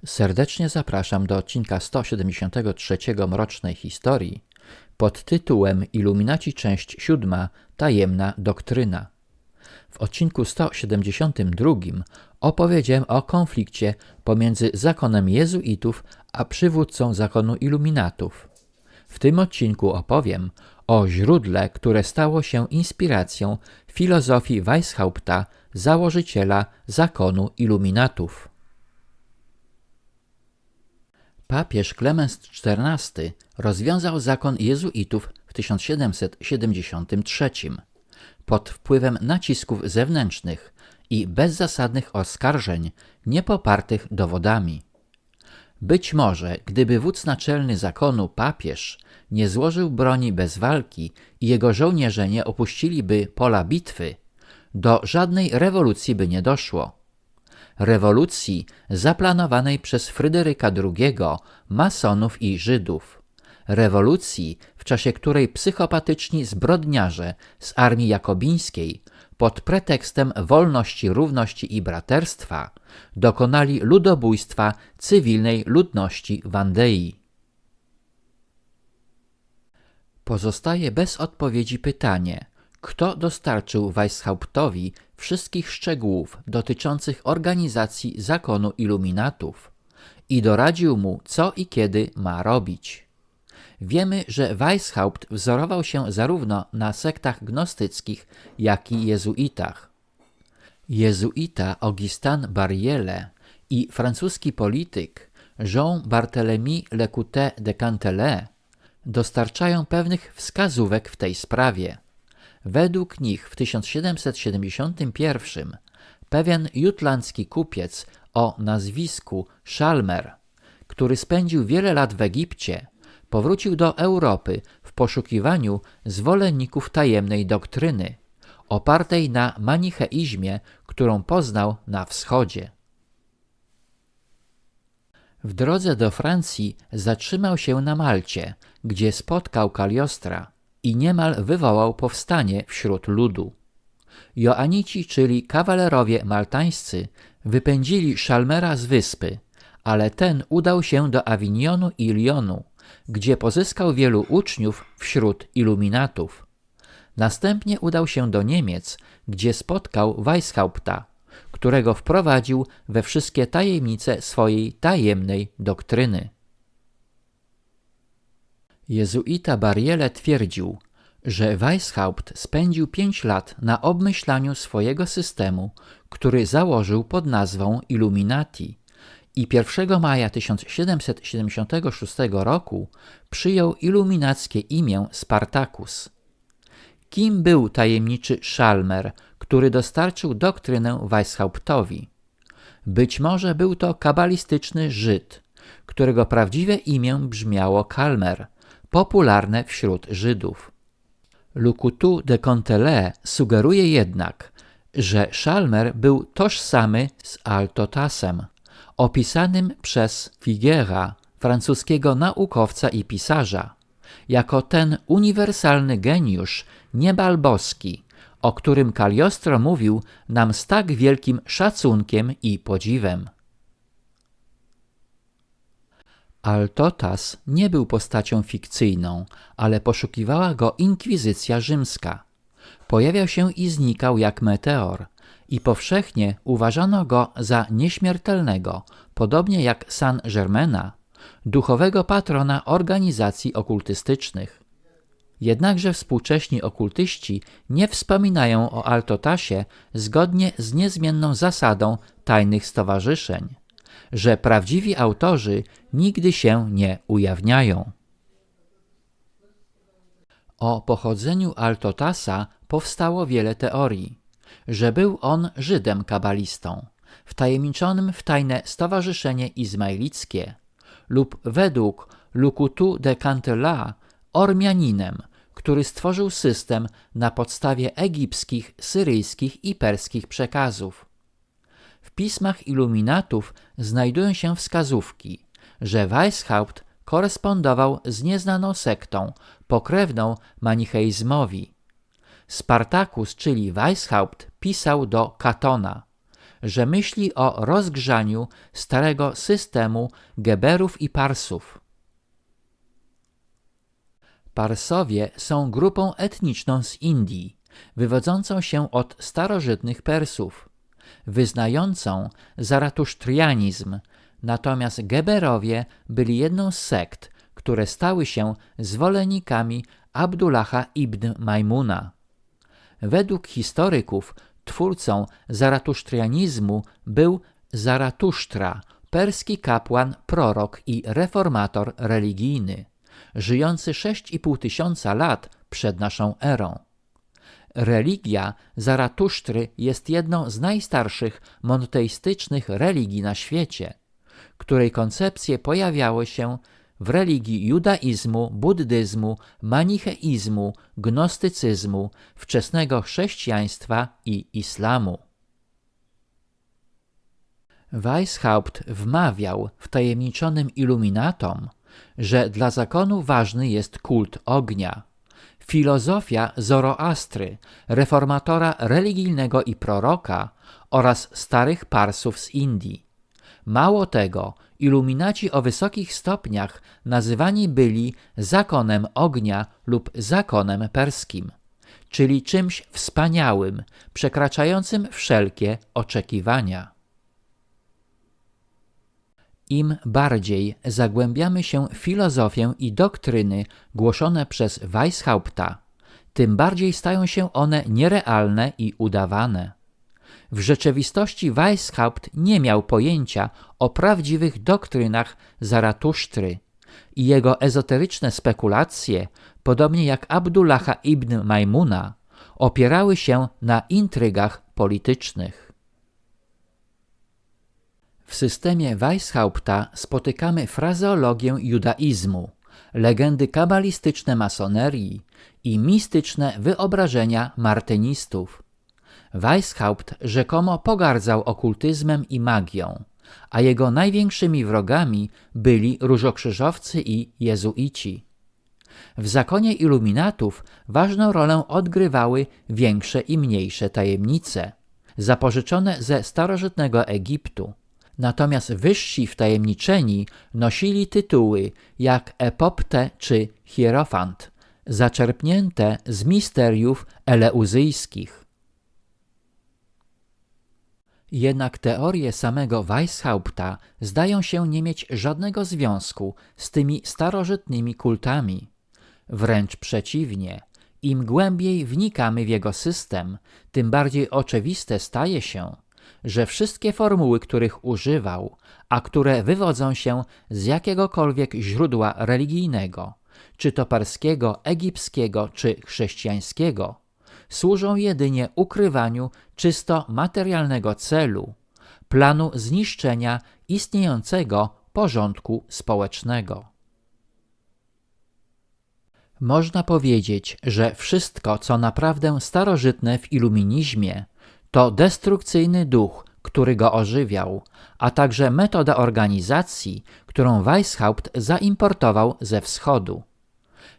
Serdecznie zapraszam do odcinka 173 Mrocznej Historii pod tytułem Iluminaci część 7 Tajemna doktryna. W odcinku 172 opowiedziałem o konflikcie pomiędzy zakonem jezuitów a przywódcą zakonu iluminatów. W tym odcinku opowiem o źródle, które stało się inspiracją filozofii Weishaupta, założyciela zakonu iluminatów. Papież Klemens XIV rozwiązał zakon jezuitów w 1773 pod wpływem nacisków zewnętrznych i bezzasadnych oskarżeń niepopartych dowodami. Być może, gdyby wódz naczelny zakonu papież nie złożył broni bez walki i jego żołnierze nie opuściliby pola bitwy, do żadnej rewolucji by nie doszło. Rewolucji zaplanowanej przez Fryderyka II, masonów i Żydów. Rewolucji, w czasie której psychopatyczni zbrodniarze z armii jakobińskiej pod pretekstem wolności, równości i braterstwa dokonali ludobójstwa cywilnej ludności Wandei. Pozostaje bez odpowiedzi pytanie, kto dostarczył Weishauptowi wszystkich szczegółów dotyczących organizacji zakonu iluminatów i doradził mu, co i kiedy ma robić. Wiemy, że Weishaupt wzorował się zarówno na sektach gnostyckich, jak i jezuitach. Jezuita Augustin Barriele i francuski polityk Jean-Barthélemy Lécouté de Cantelet dostarczają pewnych wskazówek w tej sprawie. Według nich w 1771 pewien jutlandzki kupiec o nazwisku Schalmer, który spędził wiele lat w Egipcie, powrócił do Europy w poszukiwaniu zwolenników tajemnej doktryny, opartej na manicheizmie, którą poznał na wschodzie. W drodze do Francji zatrzymał się na Malcie, gdzie spotkał Kaliostra i niemal wywołał powstanie wśród ludu. Joanici, czyli kawalerowie maltańscy, wypędzili Schalmera z wyspy, ale ten udał się do Awinionu i Lyonu, gdzie pozyskał wielu uczniów wśród iluminatów. Następnie udał się do Niemiec, gdzie spotkał Weishaupta, którego wprowadził we wszystkie tajemnice swojej tajemnej doktryny. Jezuita Barriele twierdził, że Weishaupt spędził 5 lat na obmyślaniu swojego systemu, który założył pod nazwą Illuminati i 1 maja 1776 roku przyjął iluminackie imię Spartacus. Kim był tajemniczy Schalmer, który dostarczył doktrynę Weishauptowi? Być może był to kabalistyczny Żyd, którego prawdziwe imię brzmiało Kalmer, popularne wśród Żydów. Lécouté de Cantelet sugeruje jednak, że Schalmer był tożsamy z Altotasem, opisanym przez Figuera, francuskiego naukowca i pisarza, jako ten uniwersalny geniusz niemal boski, o którym Cagliostro mówił nam z tak wielkim szacunkiem i podziwem. Altotas nie był postacią fikcyjną, ale poszukiwała go inkwizycja rzymska. Pojawiał się i znikał jak meteor i powszechnie uważano go za nieśmiertelnego, podobnie jak Saint-Germaina, duchowego patrona organizacji okultystycznych. Jednakże współcześni okultyści nie wspominają o Altotasie zgodnie z niezmienną zasadą tajnych stowarzyszeń, że prawdziwi autorzy nigdy się nie ujawniają. O pochodzeniu Altotasa powstało wiele teorii, że był on Żydem kabalistą, wtajemniczonym w tajne stowarzyszenie izmaelickie, lub według Lécouté de Cantelet Ormianinem, który stworzył system na podstawie egipskich, syryjskich i perskich przekazów. W pismach iluminatów znajdują się wskazówki, że Weishaupt korespondował z nieznaną sektą, pokrewną manicheizmowi. Spartacus, czyli Weishaupt, pisał do Katona. że myśli o rozgrzaniu starego systemu Geberów i Parsów. Parsowie są grupą etniczną z Indii, wywodzącą się od starożytnych Persów, wyznającą zaratusztrianizm, natomiast Geberowie byli jedną z sekt, które stały się zwolennikami Abdullaha ibn Majmuna. Według historyków twórcą zaratusztrianizmu był Zaratusztra, perski kapłan, prorok i reformator religijny, żyjący 6,5 tysiąca lat przed naszą erą. Religia Zaratusztry jest jedną z najstarszych monoteistycznych religii na świecie, której koncepcje pojawiały się w religii judaizmu, buddyzmu, manicheizmu, gnostycyzmu, wczesnego chrześcijaństwa i islamu. Weishaupt wmawiał wtajemniczonym iluminatom, że dla zakonu ważny jest kult ognia. Filozofia Zoroastry, reformatora religijnego i proroka oraz starych Parsów z Indii. Mało tego, iluminaci o wysokich stopniach nazywani byli zakonem ognia lub zakonem perskim, czyli czymś wspaniałym, przekraczającym wszelkie oczekiwania. Im bardziej zagłębiamy się w filozofię i doktryny głoszone przez Weishaupta, tym bardziej stają się one nierealne i udawane. W rzeczywistości Weishaupt nie miał pojęcia o prawdziwych doktrynach Zaratusztry i jego ezoteryczne spekulacje, podobnie jak Abdullaha ibn Majmuna, opierały się na intrygach politycznych. W systemie Weishaupta spotykamy frazeologię judaizmu, legendy kabalistyczne masonerii i mistyczne wyobrażenia martynistów. Weishaupt rzekomo pogardzał okultyzmem i magią, a jego największymi wrogami byli różokrzyżowcy i jezuici. W zakonie iluminatów ważną rolę odgrywały większe i mniejsze tajemnice, zapożyczone ze starożytnego Egiptu. Natomiast wyżsi wtajemniczeni nosili tytuły jak Epopte czy Hierofant, zaczerpnięte z misteriów eleuzyjskich. Jednak teorie samego Weishaupta zdają się nie mieć żadnego związku z tymi starożytnymi kultami. Wręcz przeciwnie, im głębiej wnikamy w jego system, tym bardziej oczywiste staje się, że wszystkie formuły, których używał, a które wywodzą się z jakiegokolwiek źródła religijnego, czy to perskiego, egipskiego czy chrześcijańskiego, służą jedynie ukrywaniu czysto materialnego celu, planu zniszczenia istniejącego porządku społecznego. Można powiedzieć, że wszystko, co naprawdę starożytne w iluminizmie, to destrukcyjny duch, który go ożywiał, a także metoda organizacji, którą Weishaupt zaimportował ze wschodu.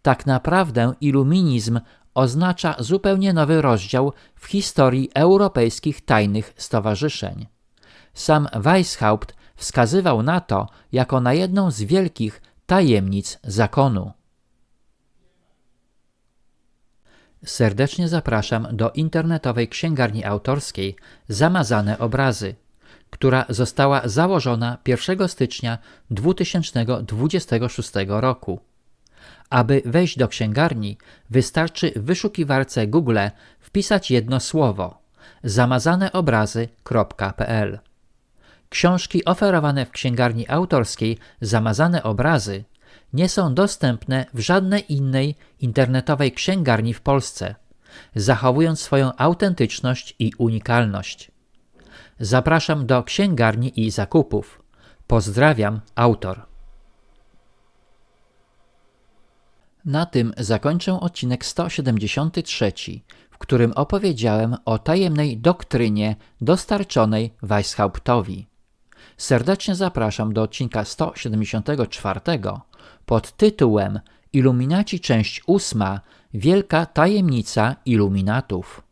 Tak naprawdę iluminizm oznacza zupełnie nowy rozdział w historii europejskich tajnych stowarzyszeń. Sam Weishaupt wskazywał na to jako na jedną z wielkich tajemnic zakonu. Serdecznie zapraszam do internetowej księgarni autorskiej Zamazane Obrazy, która została założona 1 stycznia 2026 roku. Aby wejść do księgarni, wystarczy w wyszukiwarce Google wpisać jedno słowo zamazaneobrazy.pl. Książki oferowane w księgarni autorskiej Zamazane Obrazy nie są dostępne w żadnej innej internetowej księgarni w Polsce, zachowując swoją autentyczność i unikalność. Zapraszam do księgarni i zakupów. Pozdrawiam, autor. Na tym zakończę odcinek 173, w którym opowiedziałem o tajemnej doktrynie dostarczonej Weishauptowi. Serdecznie zapraszam do odcinka 174 pod tytułem Iluminaci część 8 – Wielka tajemnica iluminatów.